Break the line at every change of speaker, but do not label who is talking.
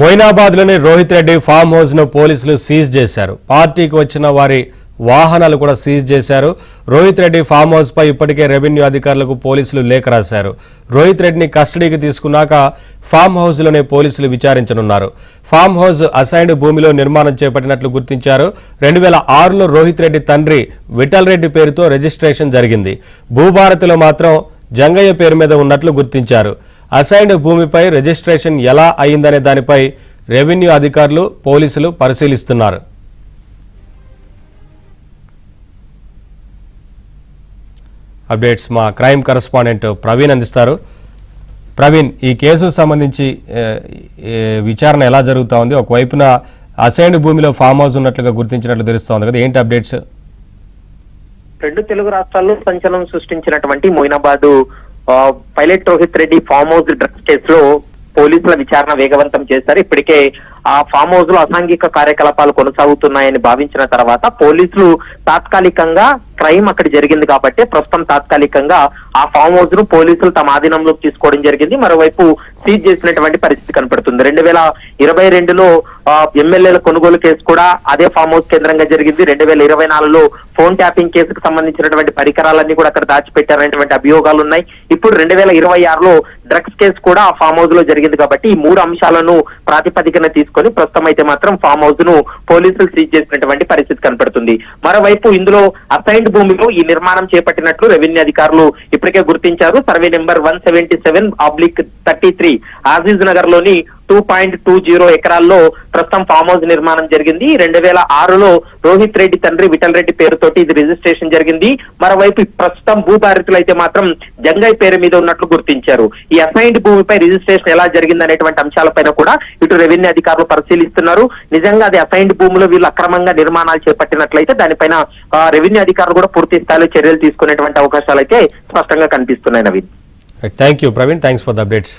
మొయినాబాద్లోని Rohit Reddy farm house ను పోలీసులు seize చేశారు. పార్టీకి వచ్చిన వారి వాహనాలు కూడా సీజ్ చేశారు. రోహిత్ రెడ్డి ఫామ్ హౌస్ పై ఇప్పటికే రెవెన్యూ అధికారులకు పోలీసులు లేఖ రాశారు. రోహిత్ రెడ్డిని కస్టడీకి తీసుకున్నాక ఫామ్ హౌస్ లోనే పోలీసులు విచారించనున్నారు. ఫామ్ హౌస్ అసైన్డ్ భూమిలో నిర్మాణం చేపట్టినట్లు గుర్తించారు. 2006లో రోహిత్ రెడ్డి తండ్రి విఠల్ రెడ్డి పేరుతో రిజిస్ట్రేషన్ జరిగింది. భూభారతిలో మాత్రం జంగయ్య పేరు మీద ఉన్నట్లు గుర్తించారు. అసైన్డ్ భూమిపై రిజిస్ట్రేషన్ ఎలా అయిందనే దానిపై రెవెన్యూ అధికారులు పోలీసులు పరిశీలిస్తున్నారు. అప్డేట్స్ మా క్రైమ్ కరెస్పాండెంట్ ప్రవీణ్ అందిస్తారు. ప్రవీణ్, ఈ కేసుకు సంబంధించి విచారణ ఎలా జరుగుతూ ఉంది? ఒకవైపున అసైన్డ్ భూమిలో ఫామ్ హౌస్ ఉన్నట్లుగా గుర్తించినట్లు తెలుస్తోంది కదా, ఏంటి అప్డేట్స్?
రెండు తెలుగు రాష్ట్రాల్లో సంచలనం సృష్టించినటువంటి Moinabad pilot Rohit Reddy farm house drugs కేసులో పోలీసుల విచారణ వేగవంతం చేశారు. ఇప్పటికే ఆ ఫామ్ హౌస్ లో అసాంఘిక కార్యకలాపాలు కొనసాగుతున్నాయని భావించిన తర్వాత పోలీసులు తాత్కాలికంగా క్రైమ్ అక్కడ జరిగింది కాబట్టి ప్రస్తుతం తాత్కాలికంగా ఆ ఫామ్ హౌస్ ను పోలీసులు తమ ఆధీనంలోకి తీసుకోవడం జరిగింది. మరోవైపు సీజ్ చేసినటువంటి పరిస్థితి కనపడుతుంది. 2022లో ఎమ్మెల్యేల కొనుగోలు కేసు కూడా అదే ఫామ్ హౌస్ కేంద్రంగా జరిగింది. 2024లో ఫోన్ ట్యాపింగ్ కేసుకు సంబంధించినటువంటి పరికరాలన్నీ కూడా అక్కడ దాచిపెట్టారనేటువంటి అభియోగాలు ఉన్నాయి. ఇప్పుడు 2026లో డ్రగ్స్ కేసు కూడా ఆ ఫామ్ హౌస్ లో జరిగింది కాబట్టి ఈ మూడు అంశాలను ప్రాతిపదికన తీసుకొని ప్రస్తుతం అయితే మాత్రం ఫామ్ హౌస్ ను పోలీసులు సీజ్ చేసినటువంటి పరిస్థితి కనపడుతుంది. మరోవైపు ఇందులో అసైన్డ్ భూమిలో ఈ నిర్మాణం చేపట్టినట్లు రెవెన్యూ అధికారులు ఇప్పటికే గుర్తించారు. సర్వే నెంబర్ 177/33 ఆజీజ్ నగర్ లోని 2.20 ఎకరాల్లో ప్రస్తుతం ఫామ్ హౌస్ నిర్మాణం జరిగింది. 2006లో రోహిత్ రెడ్డి తండ్రి విఠల్ రెడ్డి పేరుతోటి ఇది రిజిస్ట్రేషన్ జరిగింది. మరోవైపు ప్రస్తుతం భూభారతులు అయితే మాత్రం జంగయ్య పేరు మీద ఉన్నట్లు గుర్తించారు. ఈ అసైన్డ్ భూమిపై రిజిస్ట్రేషన్ ఎలా జరిగింది అనేటువంటి అంశాలపైన కూడా ఇటు రెవెన్యూ అధికారులు పరిశీలిస్తున్నారు. నిజంగా అది అసైన్డ్ భూములు వీళ్ళు అక్రమంగా నిర్మాణాలు చేపట్టినట్లయితే దానిపైన రెవెన్యూ అధికారులు కూడా పూర్తి స్థాయిలో చర్యలు తీసుకునేటువంటి అవకాశాలు అయితే స్పష్టంగా కనిపిస్తున్నాయి. Naveen,
thank you Praveen, thanks for the updates.